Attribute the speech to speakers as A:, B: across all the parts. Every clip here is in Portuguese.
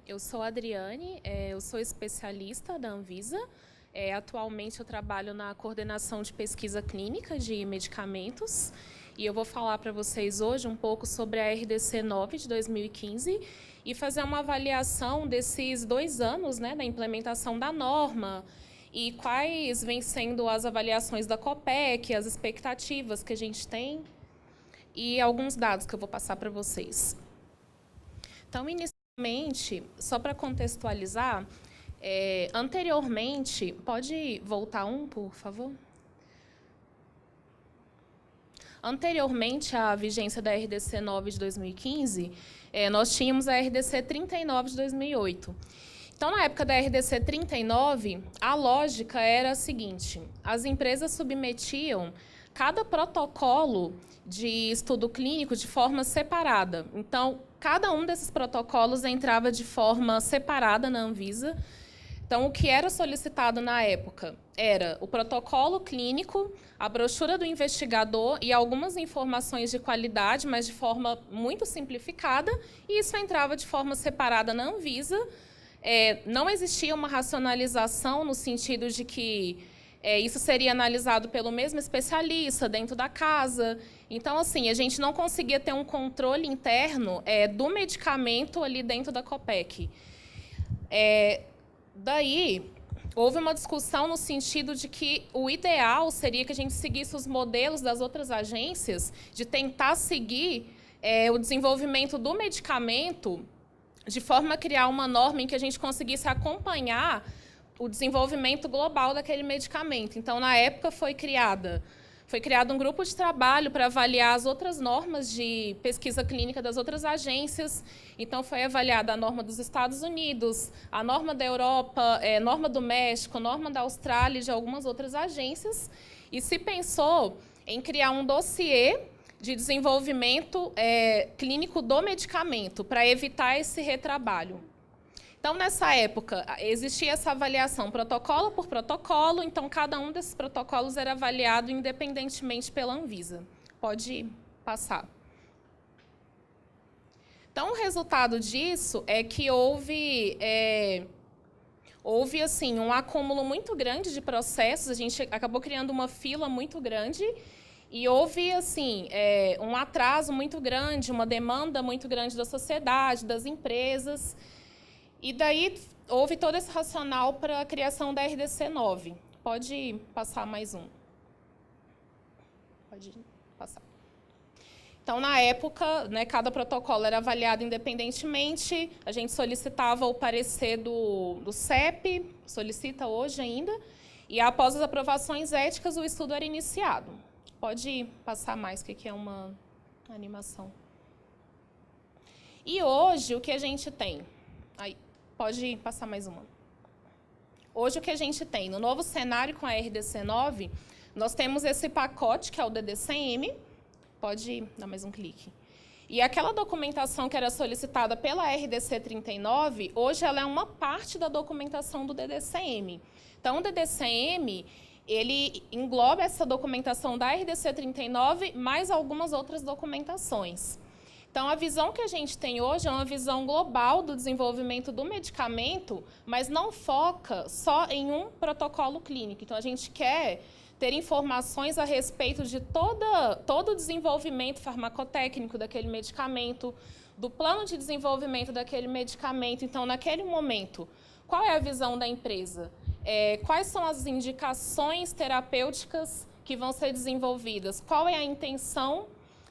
A: eu sou a Adriane, eu sou especialista da Anvisa. Atualmente eu trabalho na coordenação de pesquisa clínica de medicamentos e eu vou falar para vocês hoje um pouco sobre a RDC 9 de 2015 e fazer uma avaliação desses 2 anos, né, da implementação da norma e quais vêm sendo as avaliações da COPEC, as expectativas que a gente tem e alguns dados que eu vou passar para vocês. Então, inicialmente, só para contextualizar, anteriormente, pode voltar por favor? Anteriormente à vigência da RDC 9 de 2015, nós tínhamos a RDC 39 de 2008. Então, na época da RDC 39, a lógica era a seguinte: as empresas submetiam cada protocolo de estudo clínico de forma separada. Então, cada um desses protocolos entrava de forma separada na Anvisa. Então, o que era solicitado na época era o protocolo clínico, a brochura do investigador e algumas informações de qualidade, mas de forma muito simplificada, e isso entrava de forma separada na Anvisa. Não existia uma racionalização no sentido de que isso seria analisado pelo mesmo especialista dentro da casa. Então, assim, a gente não conseguia ter um controle interno do medicamento ali dentro da COPEC. Daí, houve uma discussão no sentido de que o ideal seria que a gente seguisse os modelos das outras agências, de tentar seguir o desenvolvimento do medicamento, de forma a criar uma norma em que a gente conseguisse acompanhar o desenvolvimento global daquele medicamento. Então, na época, foi criado um grupo de trabalho para avaliar as outras normas de pesquisa clínica das outras agências. Então, foi avaliada a norma dos Estados Unidos, a norma da Europa, norma do México, norma da Austrália e de algumas outras agências. E se pensou em criar um dossiê de desenvolvimento clínico do medicamento para evitar esse retrabalho. Então, nessa época, existia essa avaliação protocolo por protocolo, então cada um desses protocolos era avaliado independentemente pela Anvisa. Pode passar. Então, o resultado disso é que houve assim, um acúmulo muito grande de processos, a gente acabou criando uma fila muito grande e houve assim, um atraso muito grande, uma demanda muito grande da sociedade, das empresas. E daí houve todo esse racional para a criação da RDC 9. Pode passar mais um. Pode passar. Então, na época, né, cada protocolo era avaliado independentemente, a gente solicitava o parecer do CEP, solicita hoje ainda, e após as aprovações éticas, o estudo era iniciado. Pode passar mais, que aqui é uma animação. E hoje, o que a gente tem? Aí. Pode passar mais uma. Hoje, o que a gente tem? No novo cenário com a RDC 9, nós temos esse pacote, que é o DDCM. Pode dar mais um clique. E aquela documentação que era solicitada pela RDC 39, hoje ela é uma parte da documentação do DDCM. Então, o DDCM, ele engloba essa documentação da RDC 39, mais algumas outras documentações. Então, a visão que a gente tem hoje é uma visão global do desenvolvimento do medicamento, mas não foca só em um protocolo clínico. Então, a gente quer ter informações a respeito de todo o desenvolvimento farmacotécnico daquele medicamento, do plano de desenvolvimento daquele medicamento. Então, naquele momento, qual é a visão da empresa? Quais são as indicações terapêuticas que vão ser desenvolvidas? Qual é a intenção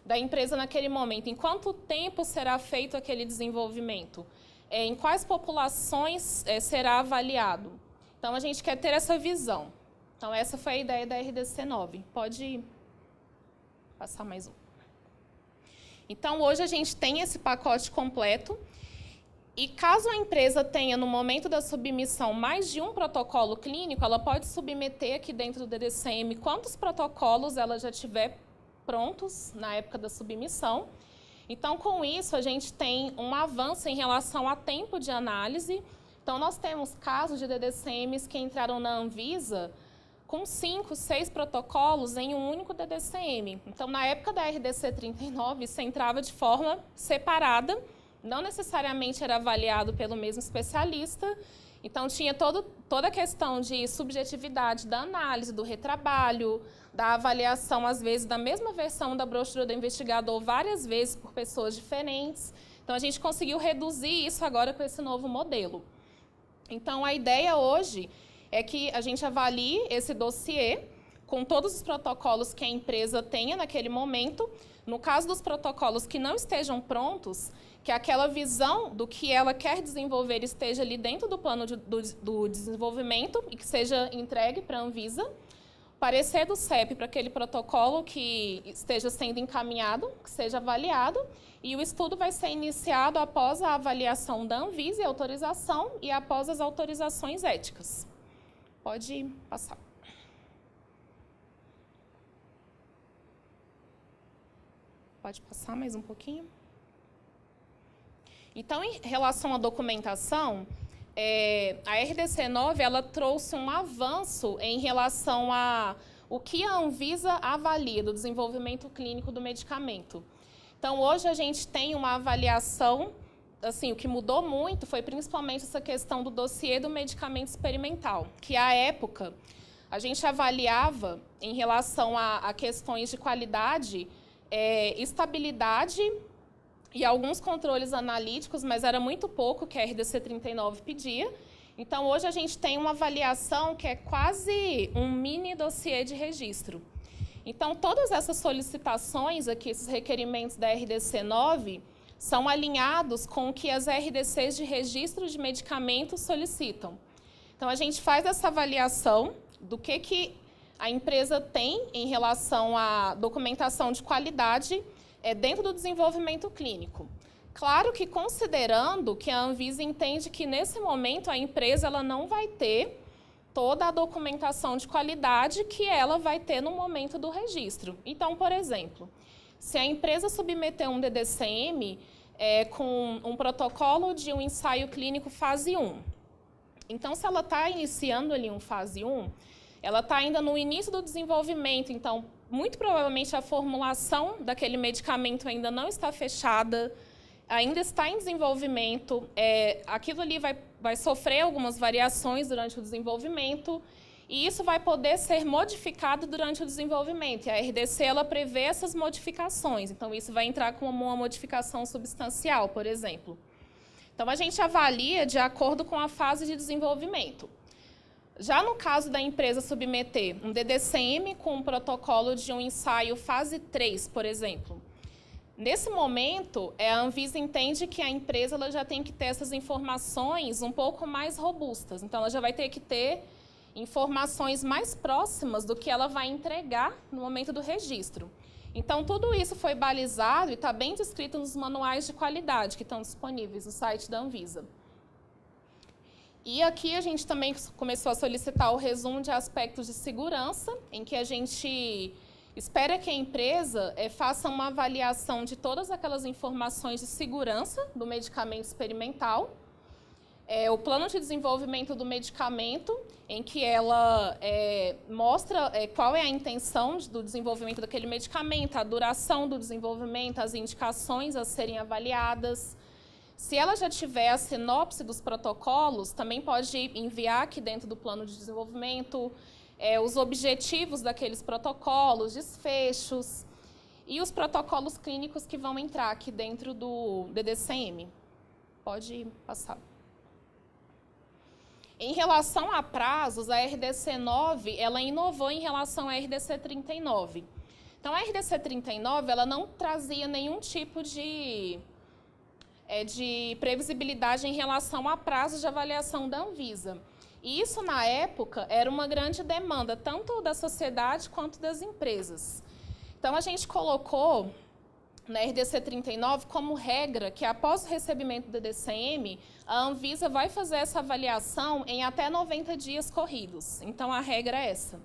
A: da empresa naquele momento? Em quanto tempo será feito aquele desenvolvimento? Em quais populações será avaliado? Então, a gente quer ter essa visão. Então, essa foi a ideia da RDC 9. Pode passar mais um. Então, hoje a gente tem esse pacote completo. E caso a empresa tenha, no momento da submissão, mais de um protocolo clínico, ela pode submeter aqui dentro do DDCM quantos protocolos ela já tiver prontos na época da submissão. Então, com isso, a gente tem um avanço em relação a tempo de análise. Então, nós temos casos de DDCMs que entraram na Anvisa com 5, 6 protocolos em um único DDCM. Então, na época da RDC 39, isso entrava de forma separada não necessariamente era avaliado pelo mesmo especialista. Então, tinha toda a questão de subjetividade da análise, do retrabalho, da avaliação, às vezes, da mesma versão da brochura do investigador várias vezes por pessoas diferentes. Então, a gente conseguiu reduzir isso agora com esse novo modelo. Então, a ideia hoje é que a gente avalie esse dossiê com todos os protocolos que a empresa tenha naquele momento. No caso dos protocolos que não estejam prontos, que aquela visão do que ela quer desenvolver esteja ali dentro do plano do desenvolvimento e que seja entregue para a Anvisa. Parecer do CEP para aquele protocolo que esteja sendo encaminhado, que seja avaliado, e o estudo vai ser iniciado após a avaliação da Anvisa e autorização e após as autorizações éticas. Pode passar. Pode passar mais um pouquinho. Então, em relação à documentação, a RDC 9 ela trouxe um avanço em relação a o que a Anvisa avalia do desenvolvimento clínico do medicamento. Então, hoje a gente tem uma avaliação, assim, o que mudou muito foi principalmente essa questão do dossiê do medicamento experimental, que à época a gente avaliava em relação a questões de qualidade, estabilidade e alguns controles analíticos, mas era muito pouco que a RDC 39 pedia. Então, hoje a gente tem uma avaliação que é quase um mini dossiê de registro. Então, todas essas solicitações aqui, esses requerimentos da RDC 9, são alinhados com o que as RDCs de registro de medicamentos solicitam. Então, a gente faz essa avaliação do que a empresa tem em relação à documentação de qualidade dentro do desenvolvimento clínico. Claro que considerando que a Anvisa entende que, nesse momento, a empresa ela não vai ter toda a documentação de qualidade que ela vai ter no momento do registro. Então, por exemplo, se a empresa submeter um DDCM com um protocolo de um ensaio clínico fase 1, então, se ela está iniciando ali um fase 1, ela está ainda no início do desenvolvimento, então, muito provavelmente a formulação daquele medicamento ainda não está fechada, ainda está em desenvolvimento, aquilo ali vai sofrer algumas variações durante o desenvolvimento e isso vai poder ser modificado durante o desenvolvimento. E a RDC ela prevê essas modificações, então isso vai entrar como uma modificação substancial, por exemplo. Então, a gente avalia de acordo com a fase de desenvolvimento. Já no caso da empresa submeter um DDCM com um protocolo de um ensaio fase 3, por exemplo, nesse momento, a Anvisa entende que a empresa ela já tem que ter essas informações um pouco mais robustas. Então, ela já vai ter que ter informações mais próximas do que ela vai entregar no momento do registro. Então, tudo isso foi balizado e está bem descrito nos manuais de qualidade que estão disponíveis no site da Anvisa. E aqui a gente também começou a solicitar o resumo de aspectos de segurança, em que a gente espera que a empresa faça uma avaliação de todas aquelas informações de segurança do medicamento experimental, o plano de desenvolvimento do medicamento, em que ela mostra qual é a intenção do desenvolvimento daquele medicamento, a duração do desenvolvimento, as indicações a serem avaliadas. Se ela já tiver a sinopse dos protocolos, também pode enviar aqui dentro do plano de desenvolvimento os objetivos daqueles protocolos, desfechos e os protocolos clínicos que vão entrar aqui dentro do DDCM. Pode passar. Em relação a prazos, a RDC 9 ela inovou em relação à RDC 39. Então, a RDC 39 ela não trazia nenhum tipo de previsibilidade em relação a prazos de avaliação da Anvisa. E isso, na época, era uma grande demanda, tanto da sociedade quanto das empresas. Então, a gente colocou na RDC 39 como regra que, após o recebimento do DDCM, a Anvisa vai fazer essa avaliação em até 90 dias corridos. Então, a regra é essa.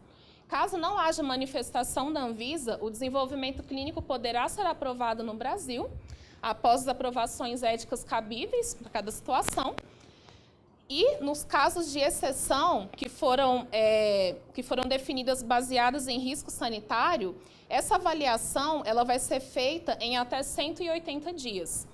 A: Caso não haja manifestação da Anvisa, o desenvolvimento clínico poderá ser aprovado no Brasil, após as aprovações éticas cabíveis para cada situação. E, nos casos de exceção, que foram definidas baseadas em risco sanitário, essa avaliação ela vai ser feita em até 180 dias.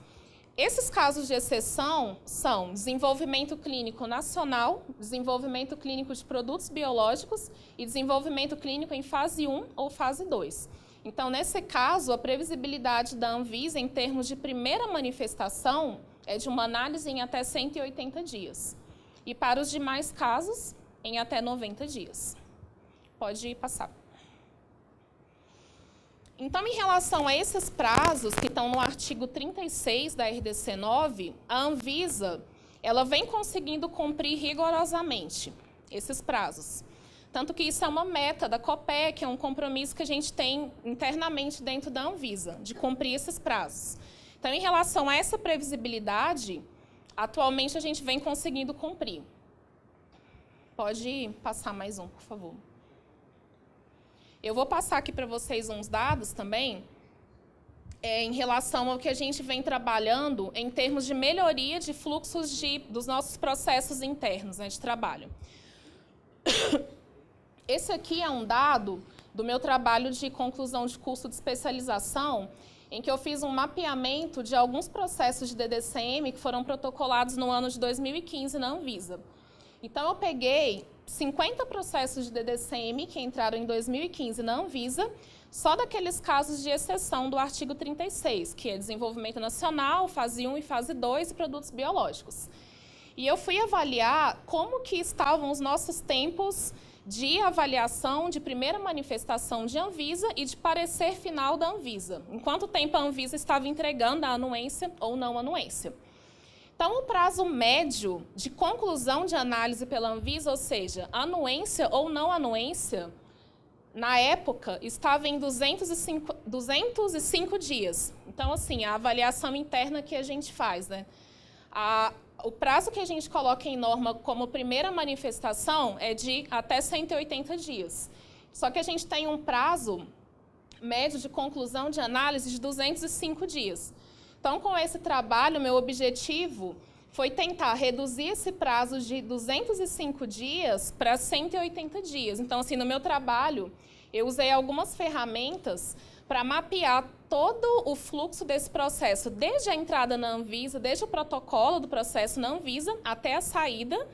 A: Esses casos de exceção são desenvolvimento clínico nacional, desenvolvimento clínico de produtos biológicos e desenvolvimento clínico em fase 1 ou fase 2. Então, nesse caso, a previsibilidade da Anvisa, em termos de primeira manifestação, é de uma análise em até 180 dias. E para os demais casos, em até 90 dias. Pode passar. Então, em relação a esses prazos que estão no artigo 36 da RDC 9, a Anvisa ela vem conseguindo cumprir rigorosamente esses prazos. Tanto que isso é uma meta da COPEC, é um compromisso que a gente tem internamente dentro da Anvisa, de cumprir esses prazos. Então, em relação a essa previsibilidade, atualmente a gente vem conseguindo cumprir. Pode passar mais um, por favor. Eu vou passar aqui para vocês uns dados também, em relação ao que a gente vem trabalhando em termos de melhoria de fluxos dos nossos processos internos, né, de trabalho. Esse aqui é um dado do meu trabalho de conclusão de curso de especialização, em que eu fiz um mapeamento de alguns processos de DDCM que foram protocolados no ano de 2015 na Anvisa. Então, eu peguei 50 processos de DDCM que entraram em 2015 na Anvisa, só daqueles casos de exceção do artigo 36, que é desenvolvimento nacional, fase 1 e fase 2 e produtos biológicos. E eu fui avaliar como que estavam os nossos tempos de avaliação de primeira manifestação de Anvisa e de parecer final da Anvisa. Em quanto tempo a Anvisa estava entregando a anuência ou não anuência. Então, o prazo médio de conclusão de análise pela Anvisa, ou seja, anuência ou não anuência, na época, estava em 205 dias. Então, assim, a avaliação interna que a gente faz, né? O prazo que a gente coloca em norma como primeira manifestação é de até 180 dias. Só que a gente tem um prazo médio de conclusão de análise de 205 dias. Então, com esse trabalho, meu objetivo foi tentar reduzir esse prazo de 205 dias para 180 dias. Então, assim, no meu trabalho, eu usei algumas ferramentas para mapear todo o fluxo desse processo, desde a entrada na Anvisa, desde o protocolo do processo na Anvisa até a saída,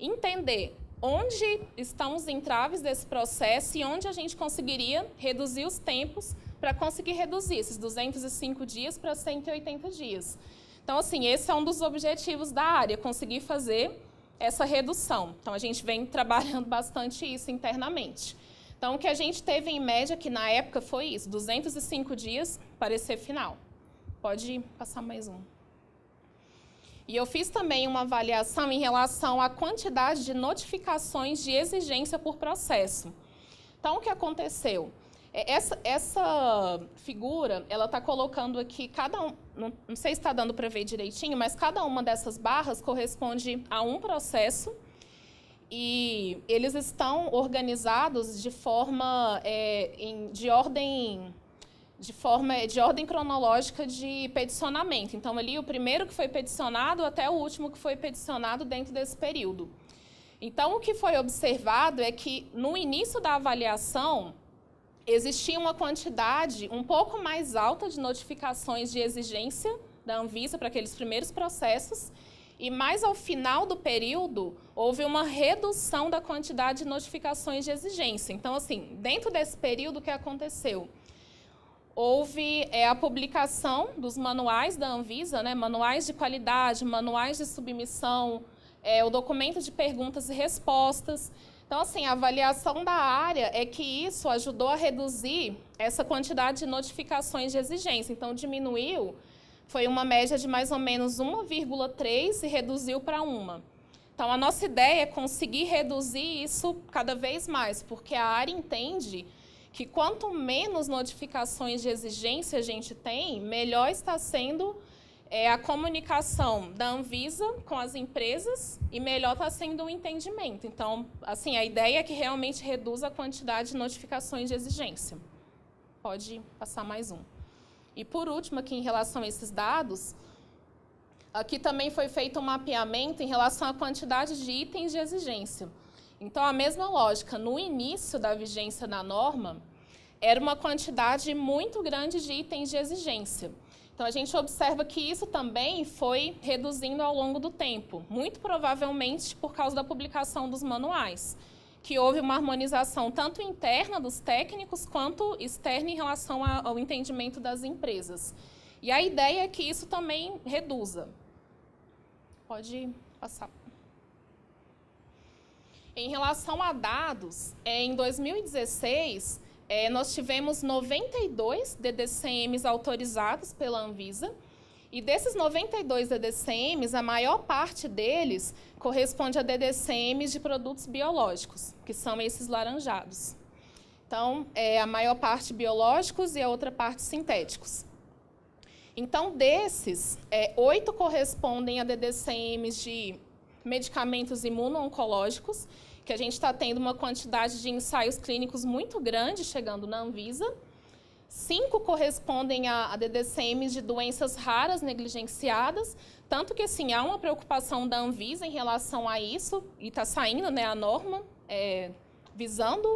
A: entender onde estão os entraves desse processo e onde a gente conseguiria reduzir os tempos para conseguir reduzir esses 205 dias para 180 dias. Então, assim, esse é um dos objetivos da área, conseguir fazer essa redução. Então, a gente vem trabalhando bastante isso internamente. Então, o que a gente teve em média, que na época foi isso, 205 dias, parecer final. Pode passar mais um. E eu fiz também uma avaliação em relação à quantidade de notificações de exigência por processo. Então, o que aconteceu? Essa figura, ela está colocando aqui não sei se está dando para ver direitinho, mas cada uma dessas barras corresponde a um processo e eles estão organizados de forma de ordem cronológica de peticionamento. Então, ali o primeiro que foi peticionado até o último que foi peticionado dentro desse período. Então, o que foi observado é que no início da avaliação existia uma quantidade um pouco mais alta de notificações de exigência da Anvisa para aqueles primeiros processos, e mais ao final do período, houve uma redução da quantidade de notificações de exigência. Então, assim, dentro desse período, o que aconteceu? Houve a publicação dos manuais da Anvisa, né, manuais de qualidade, manuais de submissão, o documento de perguntas e respostas. Então, assim, a avaliação da área é que isso ajudou a reduzir essa quantidade de notificações de exigência. Então, diminuiu, foi uma média de mais ou menos 1,3 e reduziu para 1. Então, a nossa ideia é conseguir reduzir isso cada vez mais, porque a área entende que quanto menos notificações de exigência a gente tem, melhor está sendo a comunicação da Anvisa com as empresas e melhor está sendo o entendimento. Então, assim, a ideia é que realmente reduza a quantidade de notificações de exigência. Pode passar mais um. E, por último, aqui em relação a esses dados, aqui também foi feito um mapeamento em relação à quantidade de itens de exigência. Então, a mesma lógica, no início da vigência da norma, era uma quantidade muito grande de itens de exigência. Então, a gente observa que isso também foi reduzindo ao longo do tempo, muito provavelmente por causa da publicação dos manuais, que houve uma harmonização tanto interna dos técnicos quanto externa em relação ao entendimento das empresas. E a ideia é que isso também reduza. Pode passar. Em relação a dados, em 2016, nós tivemos 92 DDCMs autorizados pela Anvisa, e desses 92 DDCMs, a maior parte deles corresponde a DDCMs de produtos biológicos, que são esses laranjados. Então, a maior parte biológicos e a outra parte sintéticos. Então, desses, 8 correspondem a DDCMs de medicamentos imuno-oncológicos, que a gente está tendo uma quantidade de ensaios clínicos muito grande chegando na Anvisa. 5 correspondem a DDCMs de doenças raras negligenciadas, tanto que assim, há uma preocupação da Anvisa em relação a isso, e está saindo, né, a norma visando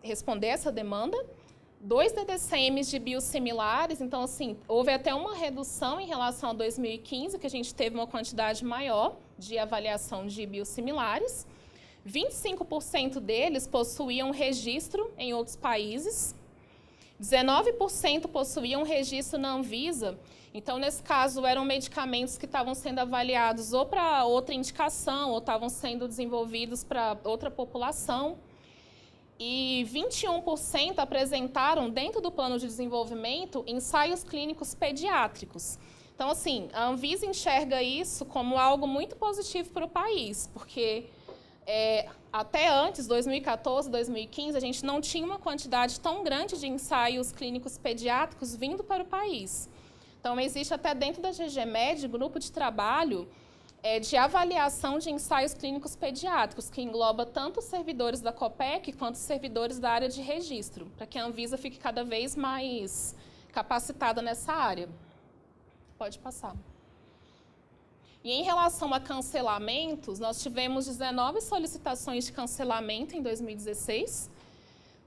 A: responder essa demanda. 2 DDCMs de biosimilares, então assim, houve até uma redução em relação a 2015, que a gente teve uma quantidade maior de avaliação de biosimilares. 25% deles possuíam registro em outros países, 19% possuíam registro na Anvisa. Então, nesse caso, eram medicamentos que estavam sendo avaliados ou para outra indicação, ou estavam sendo desenvolvidos para outra população. E 21% apresentaram, dentro do plano de desenvolvimento, ensaios clínicos pediátricos. Então, assim, a Anvisa enxerga isso como algo muito positivo para o país, porque até antes, 2014, 2015, a gente não tinha uma quantidade tão grande de ensaios clínicos pediátricos vindo para o país. Então, existe até dentro da GGMed grupo de trabalho de avaliação de ensaios clínicos pediátricos, que engloba tanto os servidores da COPEC quanto os servidores da área de registro, para que a Anvisa fique cada vez mais capacitada nessa área. Pode passar. E em relação a cancelamentos, nós tivemos 19 solicitações de cancelamento em 2016.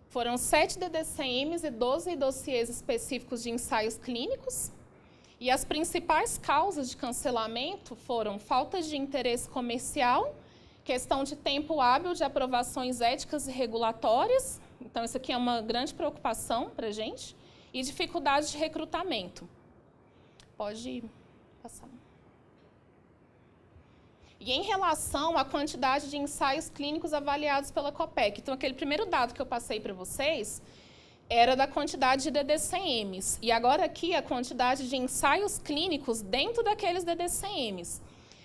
A: Foram 7 DDCMs e 12 dossiês específicos de ensaios clínicos. E as principais causas de cancelamento foram falta de interesse comercial, questão de tempo hábil de aprovações éticas e regulatórias, então isso aqui é uma grande preocupação para a gente, e dificuldade de recrutamento. Pode passar. E em relação à quantidade de ensaios clínicos avaliados pela COPEC, então aquele primeiro dado que eu passei para vocês era da quantidade de DDCMs. E agora aqui a quantidade de ensaios clínicos dentro daqueles DDCMs.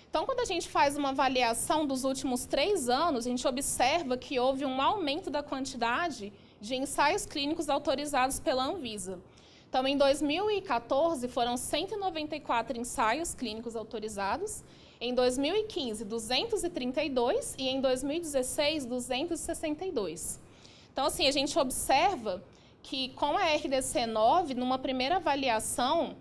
A: Então, quando a gente faz uma avaliação dos últimos 3 anos, a gente observa que houve um aumento da quantidade de ensaios clínicos autorizados pela Anvisa. Então, em 2014, foram 194 ensaios clínicos autorizados. Em 2015, 232 e em 2016, 262. Então, assim, a gente observa que com a RDC 9, numa primeira avaliação,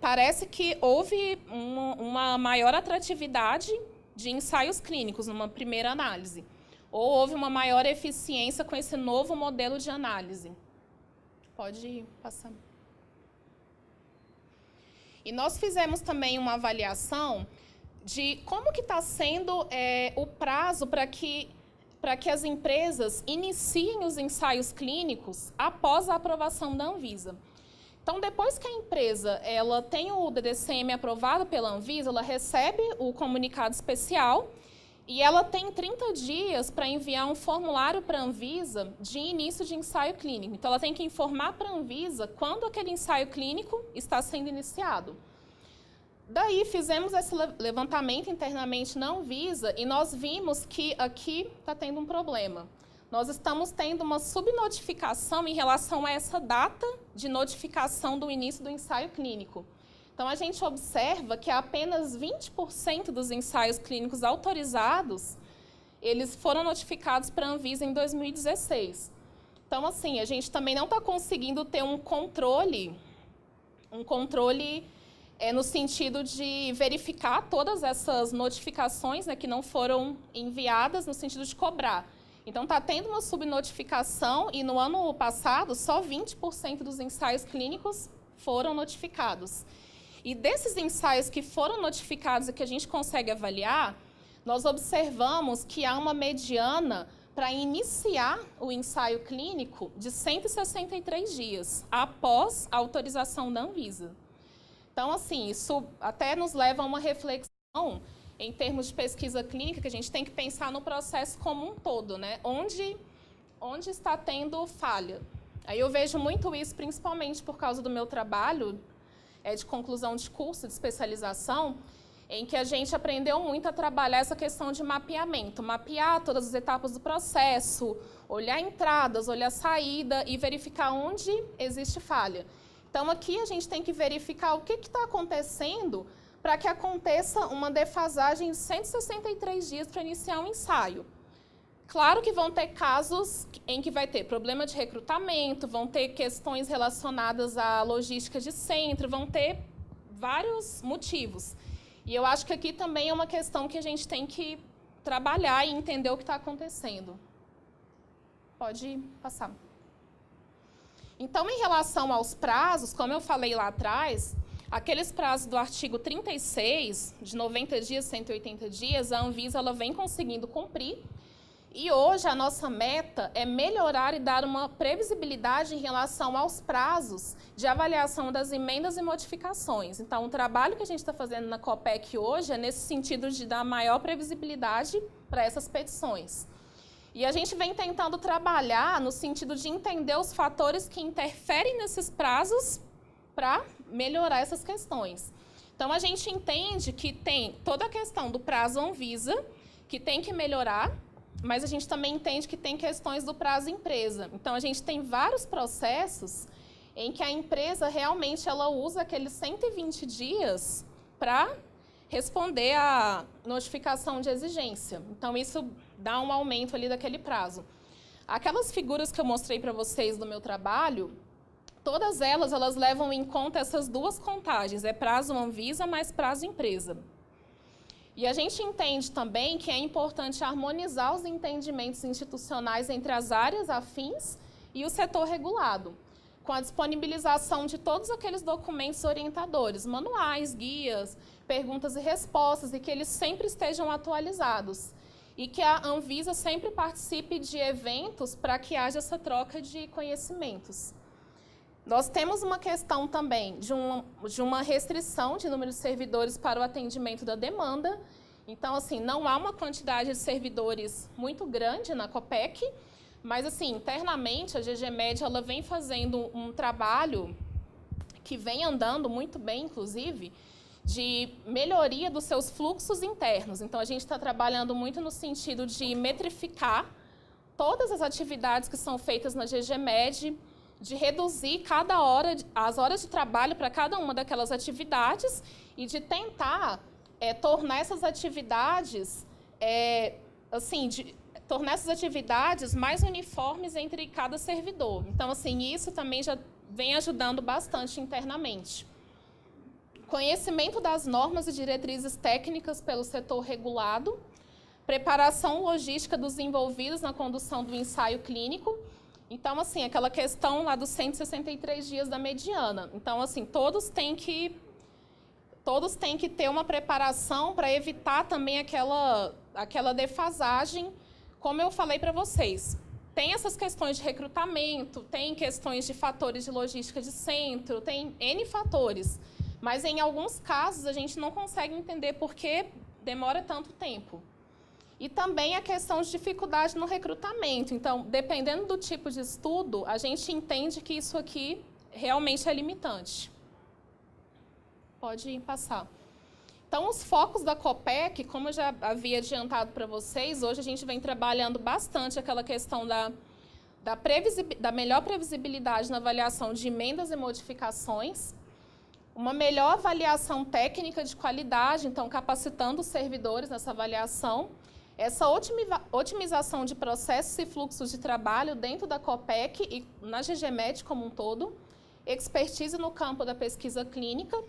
A: parece que houve uma maior atratividade de ensaios clínicos numa primeira análise, ou houve uma maior eficiência com esse novo modelo de análise. Pode passar. E nós fizemos também uma avaliação de como que está sendo o prazo para que as empresas iniciem os ensaios clínicos após a aprovação da Anvisa. Então, depois que a empresa tem o DDCM aprovado pela Anvisa, ela recebe o comunicado especial e ela tem 30 dias para enviar um formulário para a Anvisa de início de ensaio clínico. Então, ela tem que informar para a Anvisa quando aquele ensaio clínico está sendo iniciado. Daí, fizemos esse levantamento internamente na Anvisa e nós vimos que aqui está tendo um problema. Nós estamos tendo uma subnotificação em relação a essa data de notificação do início do ensaio clínico. Então, a gente observa que apenas 20% dos ensaios clínicos autorizados, eles foram notificados para a Anvisa em 2016. Então, assim, a gente também não está conseguindo ter um controle no sentido de verificar todas essas notificações, né, que não foram enviadas, no sentido de cobrar. Então, está tendo uma subnotificação e no ano passado, só 20% dos ensaios clínicos foram notificados. E desses ensaios que foram notificados e que a gente consegue avaliar, nós observamos que há uma mediana para iniciar o ensaio clínico de 163 dias, após a autorização da Anvisa. Então, assim, isso até nos leva a uma reflexão em termos de pesquisa clínica, que a gente tem que pensar no processo como um todo, né? Onde está tendo falha. Aí eu vejo muito isso, principalmente por causa do meu trabalho de conclusão de curso, de especialização, em que a gente aprendeu muito a trabalhar essa questão de mapeamento, mapear todas as etapas do processo, olhar entradas, olhar saída e verificar onde existe falha. Então, aqui a gente tem que verificar o que está acontecendo para que aconteça uma defasagem de 163 dias para iniciar um ensaio. Claro que vão ter casos em que vai ter problema de recrutamento, vão ter questões relacionadas à logística de centro, vão ter vários motivos. E eu acho que aqui também é uma questão que a gente tem que trabalhar e entender o que está acontecendo. Pode passar. Então, em relação aos prazos, como eu falei lá atrás, aqueles prazos do artigo 36, de 90 dias, 180 dias, a Anvisa ela vem conseguindo cumprir. E hoje a nossa meta é melhorar e dar uma previsibilidade em relação aos prazos de avaliação das emendas e modificações. Então, o trabalho que a gente está fazendo na COPEC hoje é nesse sentido de dar maior previsibilidade para essas petições. E a gente vem tentando trabalhar no sentido de entender os fatores que interferem nesses prazos para melhorar essas questões. Então, a gente entende que tem toda a questão do prazo Anvisa, que tem que melhorar, mas a gente também entende que tem questões do prazo empresa. Então, a gente tem vários processos em que a empresa realmente ela usa aqueles 120 dias para responder à notificação de exigência. Então, isso dá um aumento ali daquele prazo. Aquelas figuras que eu mostrei para vocês do meu trabalho, todas elas levam em conta essas duas contagens, é prazo Anvisa mais prazo empresa. E a gente entende também que é importante harmonizar os entendimentos institucionais entre as áreas afins e o setor regulado, com a disponibilização de todos aqueles documentos orientadores, manuais, guias, perguntas e respostas, e que eles sempre estejam atualizados. E que a Anvisa sempre participe de eventos para que haja essa troca de conhecimentos. Nós temos uma questão também de uma restrição de número de servidores para o atendimento da demanda. Então, assim, não há uma quantidade de servidores muito grande na COPEC, mas, assim, internamente, a GGMed ela vem fazendo um trabalho que vem andando muito bem, inclusive, de melhoria dos seus fluxos internos. Então, a gente está trabalhando muito no sentido de metrificar todas as atividades que são feitas na GGMed, de reduzir as horas de trabalho para cada uma daquelas atividades e de tentar tornar essas atividades, tornar essas atividades mais uniformes entre cada servidor. Então, assim, isso também já vem ajudando bastante internamente. Conhecimento das normas e diretrizes técnicas pelo setor regulado, preparação logística dos envolvidos na condução do ensaio clínico. Então, assim, aquela questão lá dos 163 dias da mediana. Então, assim, todos têm que ter uma preparação para evitar também aquela defasagem, como eu falei para vocês. Tem essas questões de recrutamento, tem questões de fatores de logística de centro, tem N fatores. Mas, em alguns casos, a gente não consegue entender por que demora tanto tempo. E também a questão de dificuldade no recrutamento. Então, dependendo do tipo de estudo, a gente entende que isso aqui realmente é limitante. Pode passar. Então, os focos da COPEC, como eu já havia adiantado para vocês, hoje a gente vem trabalhando bastante aquela questão da melhor previsibilidade na avaliação de emendas e modificações, uma melhor avaliação técnica de qualidade, então capacitando os servidores nessa avaliação, essa otimização de processos e fluxos de trabalho dentro da COPEC e na GGMed como um todo, expertise no campo da pesquisa clínica,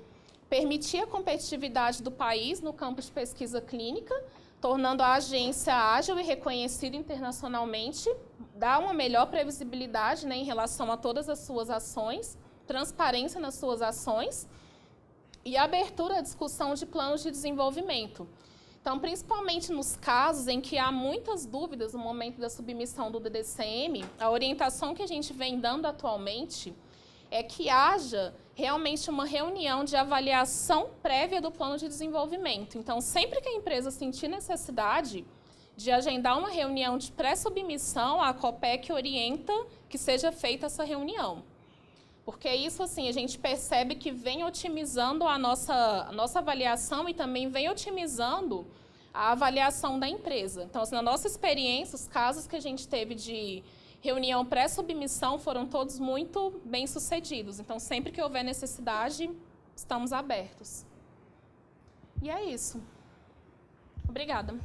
A: permitir a competitividade do país no campo de pesquisa clínica, tornando a agência ágil e reconhecida internacionalmente, dar uma melhor previsibilidade, né, em relação a todas as suas ações, transparência nas suas ações e abertura à discussão de planos de desenvolvimento. Então, principalmente nos casos em que há muitas dúvidas no momento da submissão do DDCM, a orientação que a gente vem dando atualmente é que haja realmente uma reunião de avaliação prévia do plano de desenvolvimento. Então, sempre que a empresa sentir necessidade de agendar uma reunião de pré-submissão, a Copec orienta que seja feita essa reunião. Porque isso, assim, a gente percebe que vem otimizando a nossa avaliação e também vem otimizando a avaliação da empresa. Então, assim, na nossa experiência, os casos que a gente teve de reunião pré-submissão foram todos muito bem-sucedidos. Então, sempre que houver necessidade, estamos abertos. E é isso. Obrigada.